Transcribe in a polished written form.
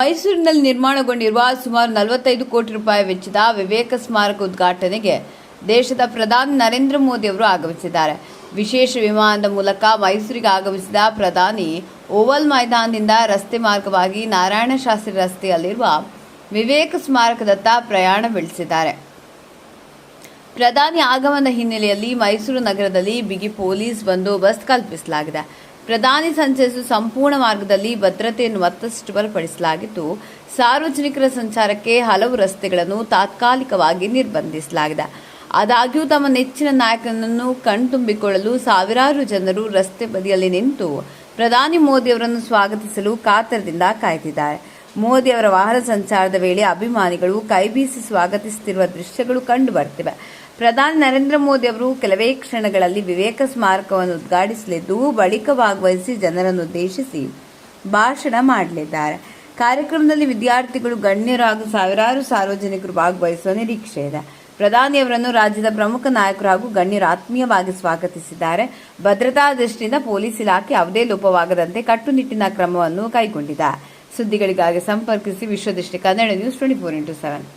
ಮೈಸೂರಿನಲ್ಲಿ ನಿರ್ಮಾಣಗೊಂಡಿರುವ ಸುಮಾರು 45 ಕೋಟಿ ರೂಪಾಯಿ ವೆಚ್ಚದ ವಿವೇಕ ಸ್ಮಾರಕ ಉದ್ಘಾಟನೆಗೆ ದೇಶದ ಪ್ರಧಾನಿ ನರೇಂದ್ರ ಮೋದಿ ಅವರು ಆಗಮಿಸಿದ್ದಾರೆ. ವಿಶೇಷ ವಿಮಾನದ ಮೂಲಕ ಮೈಸೂರಿಗೆ ಆಗಮಿಸಿದ ಪ್ರಧಾನಿ ಓವಲ್ ಮೈದಾನದಿಂದ ರಸ್ತೆ ಮಾರ್ಗವಾಗಿ ನಾರಾಯಣಶಾಸ್ತ್ರಿ ರಸ್ತೆಯಲ್ಲಿರುವ ವಿವೇಕ ಸ್ಮಾರಕದತ್ತ ಪ್ರಯಾಣ ಬೆಳೆಸಿದ್ದಾರೆ. ಪ್ರಧಾನಿ ಆಗಮನದ ಹಿನ್ನೆಲೆಯಲ್ಲಿ ಮೈಸೂರು ನಗರದಲ್ಲಿ ಬಿಗಿ ಪೊಲೀಸ್ ಬಂದೋಬಸ್ತ್ ಕಲ್ಪಿಸಲಾಗಿದೆ. ಪ್ರಧಾನಿ ಸಂಚರಿಸುವ ಸಂಪೂರ್ಣ ಮಾರ್ಗದಲ್ಲಿ ಭದ್ರತೆಯನ್ನು ಮತ್ತಷ್ಟು ಬಲಪಡಿಸಲಾಗಿದ್ದು, ಸಾರ್ವಜನಿಕರ ಸಂಚಾರಕ್ಕೆ ಹಲವು ರಸ್ತೆಗಳನ್ನು ತಾತ್ಕಾಲಿಕವಾಗಿ ನಿರ್ಬಂಧಿಸಲಾಗಿದೆ. ಆದಾಗ್ಯೂ ತಮ್ಮ ನೆಚ್ಚಿನ ನಾಯಕನನ್ನು ಕಣ್ತುಂಬಿಕೊಳ್ಳಲು ಸಾವಿರಾರು ಜನರು ರಸ್ತೆ ಬದಿಯಲ್ಲಿ ನಿಂತು ಪ್ರಧಾನಿ ಮೋದಿ ಅವರನ್ನು ಸ್ವಾಗತಿಸಲು ಕಾತರದಿಂದ ಕಾಯ್ದಿದ್ದಾರೆ. ಮೋದಿ ಅವರ ವಾಹನ ಸಂಚಾರದ ವೇಳೆ ಅಭಿಮಾನಿಗಳು ಕೈಬೀಸಿ ಸ್ವಾಗತಿಸುತ್ತಿರುವ ದೃಶ್ಯಗಳು ಕಂಡು ಬರ್ತಿವೆ. ಪ್ರಧಾನಿ ನರೇಂದ್ರ ಮೋದಿ ಅವರು ಕೆಲವೇ ಕ್ಷಣಗಳಲ್ಲಿ ವಿವೇಕ ಸ್ಮಾರಕವನ್ನು ಉದ್ಘಾಟಿಸಲಿದ್ದು, ಬಳಿಕ ಭಾಗವಹಿಸಿ ಜನರನ್ನುದ್ದೇಶಿಸಿ ಭಾಷಣ ಮಾಡಲಿದ್ದಾರೆ. ಕಾರ್ಯಕ್ರಮದಲ್ಲಿ ವಿದ್ಯಾರ್ಥಿಗಳು, ಗಣ್ಯರು ಹಾಗೂ ಸಾವಿರಾರು ಸಾರ್ವಜನಿಕರು ಭಾಗವಹಿಸುವ ನಿರೀಕ್ಷೆ ಇದೆ. ಪ್ರಧಾನಿಯವರನ್ನು ರಾಜ್ಯದ ಪ್ರಮುಖ ನಾಯಕರು ಹಾಗೂ ಗಣ್ಯರು ಆತ್ಮೀಯವಾಗಿ ಸ್ವಾಗತಿಸಿದ್ದಾರೆ. ಭದ್ರತಾ ದೃಷ್ಟಿಯಿಂದ ಪೊಲೀಸ್ ಇಲಾಖೆ ಯಾವುದೇ ಲೋಪವಾಗದಂತೆ ಕಟ್ಟುನಿಟ್ಟಿನ ಕ್ರಮವನ್ನು ಕೈಗೊಂಡಿದೆ. ಸುದ್ದಿಗಳಿಗಾಗಿ ಸಂಪರ್ಕಿಸಿ ವಿಶ್ವದೃಷ್ಟಿ ಕನ್ನಡ ನ್ಯೂಸ್ 24x7.